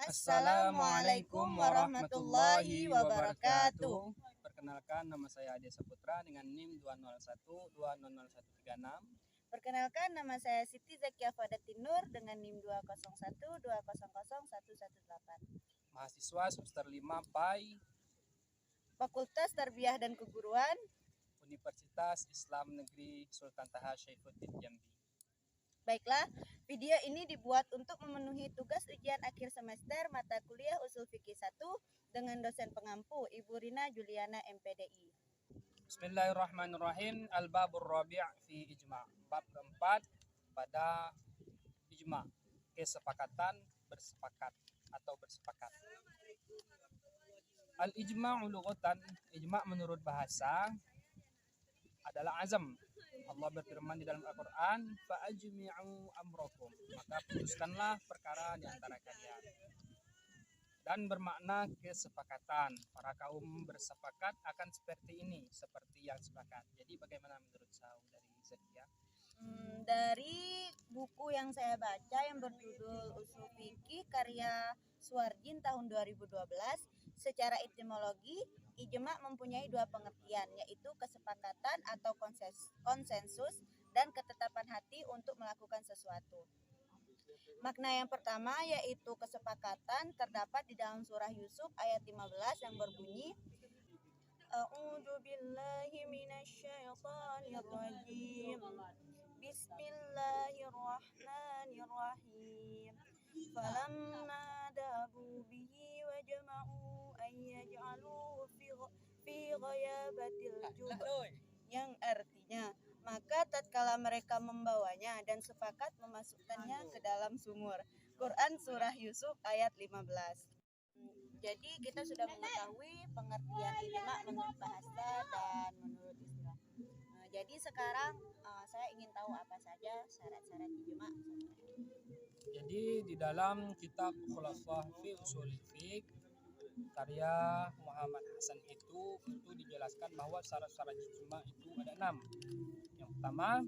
Assalamualaikum warahmatullahi wabarakatuh. Perkenalkan, nama saya Ade Saputra dengan NIM 201200136. Perkenalkan, nama saya Siti Zakia Fadatin Nur dengan NIM 201200118. Mahasiswa semester 5 PAI Fakultas Tarbiyah dan Keguruan, Universitas Islam Negeri Sultan Taha Saifuddin Jambi. Baiklah, video ini dibuat untuk memenuhi tugas ujian akhir semester mata kuliah Ushul Fikih 1 dengan dosen pengampu Ibu Rina Juliana MPDI. Bismillahirrahmanirrahim. Al-Babur Rabi' fi Ijma'. Bab keempat pada ijma', kesepakatan, bersepakat atau bersepakat. Al-ijma'u lughatan, ijma' menurut bahasa adalah azam. Allah berfirman di dalam Al-Quran, fa'ajmi'u amrakum, maka putuskanlah perkara di antara kalian. Dan bermakna kesepakatan. Para kaum bersepakat akan seperti ini, seperti yang sepakat. Jadi bagaimana menurut saudari Zakia? Dari buku yang saya baca yang berjudul Ushul Fikih karya Suwarjin tahun 2012, secara etimologi ijma' mempunyai dua pengertian, yaitu kesepakatan atau konsensus dan ketetapan hati untuk melakukan sesuatu. Makna yang pertama yaitu kesepakatan terdapat di dalam surah Yusuf ayat 15 yang berbunyi A'udzu billahi minasyaitonir rajim. Bismillahirrahmanirrahim. Falamma dabu bihi wa jama'u ayyaj'alu fi ghayabatil jub, yang artinya maka tatkala mereka membawanya dan sepakat memasukkannya ke dalam sumur. Quran surah Yusuf ayat 15. Jadi kita sudah mengetahui pengertian ijma' menurut bahasa dan menurut istilah. Jadi sekarang saya ingin tahu apa saja syarat-syarat ijma'. Jadi di dalam kitab Khulafah fi Ushul Fiqh karya Muhammad Hasan itu dijelaskan bahwa syarat-syarat ijma' itu ada 6. Yang pertama,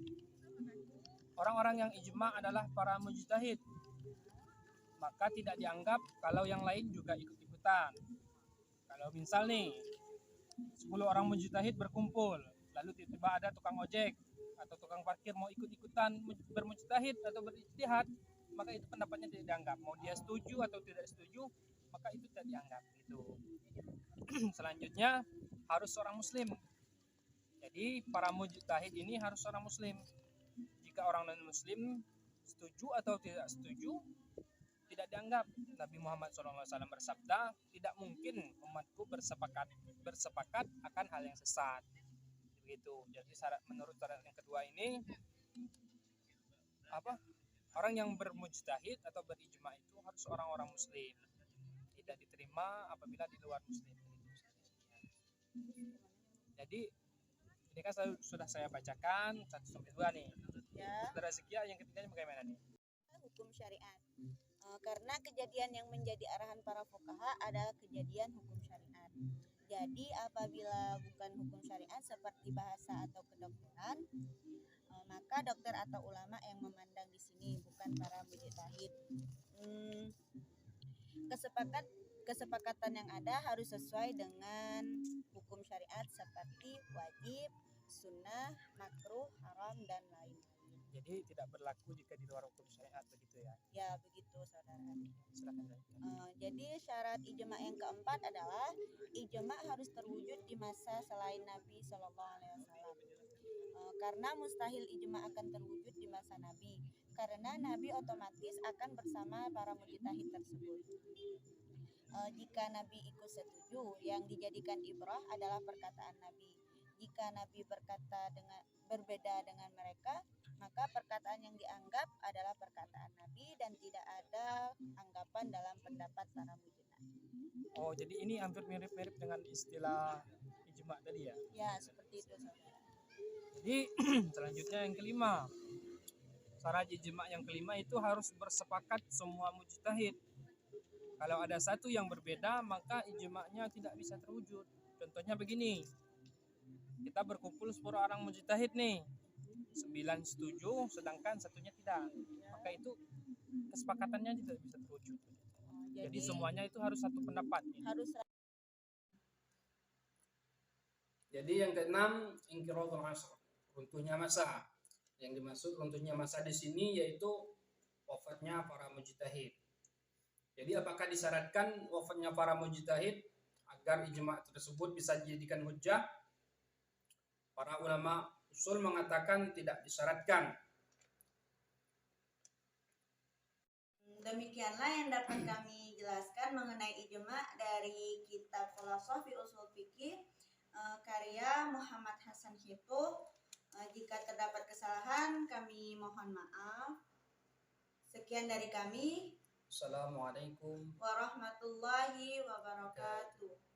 orang-orang yang ijma' adalah para mujtahid. Maka tidak dianggap kalau yang lain juga ikut-ikutan. Kalau misal nih 10 orang mujtahid berkumpul, lalu tiba-tiba ada tukang ojek atau tukang parkir mau ikut-ikutan bermujtahid atau berijtihad, maka itu pendapatnya tidak dianggap. Mau dia setuju atau tidak setuju, maka itu tidak dianggap gitu. Selanjutnya harus seorang muslim. Jadi para mujtahid ini harus seorang muslim. Jika orang non muslim setuju atau tidak setuju, tidak dianggap. Nabi Muhammad SAW bersabda, tidak mungkin umatku bersepakat akan hal yang sesat. Begitu. Jadi menurut syarat yang kedua ini orang yang bermujtahid atau berijma' itu harus orang-orang muslim. Tidak diterima apabila di luar muslim. Jadi ini kan sudah saya bacakan 1-2 nih. Ya. Saudara Zakia yang ketiganya bagaimana nih? Hukum syariat. Karena kejadian yang menjadi arahan para fuqaha adalah kejadian hukum syariat. Jadi apabila bukan hukum syariat seperti bahasa atau kedokteran, maka dokter atau ulama yang memandang di sini, bukan para mujtahid. Kesepakatan yang ada harus sesuai dengan hukum syariat seperti wajib, sunnah, makruh, haram, dan lain-lain. Jadi tidak berlaku jika di luar hukum syariat, begitu ya? Ya, begitu saudara. Silakan. Jadi syarat ijma' yang keempat adalah ijma' harus terwujud di masa selain Nabi Shallallahu Alaihi Wasallam. Karena mustahil ijma' akan terwujud di masa Nabi, karena Nabi otomatis akan bersama para mujtahid tersebut. Jika Nabi ikut setuju, yang dijadikan ibrah adalah perkataan Nabi. Jika Nabi berkata berbeda dengan mereka, maka perkataan yang dianggap adalah perkataan Nabi dan tidak ada anggapan dalam pendapat para mujtahid. Oh, jadi ini hampir mirip-mirip dengan istilah ijma' tadi ya? Ya, seperti itu saudara. Jadi selanjutnya yang kelima, syarat ijma' yang kelima itu harus bersepakat semua mujtahid. Kalau ada satu yang berbeda, maka ijma'nya tidak bisa terwujud. Contohnya begini, kita berkumpul 10 orang mujtahid nih, 9 setuju sedangkan satunya tidak, maka itu kesepakatannya tidak bisa terwujud. Jadi semuanya itu harus satu pendapat. harus Jadi yang keenam, inqiratul asr, runtuhnya masa. Yang dimaksud runtuhnya masa di sini yaitu wafatnya para mujtahid. Jadi apakah disyaratkan wafatnya para mujtahid agar ijma' tersebut bisa dijadikan hujjah? Para ulama usul mengatakan tidak disyaratkan. Demikianlah yang dapat kami jelaskan mengenai ijma' dari kitab Khulasah fi Ushul Fiqih karya Muhammad Hasan Khitu. Jika terdapat kesalahan kami mohon maaf. Sekian dari kami. Assalamualaikum warahmatullahi wabarakatuh.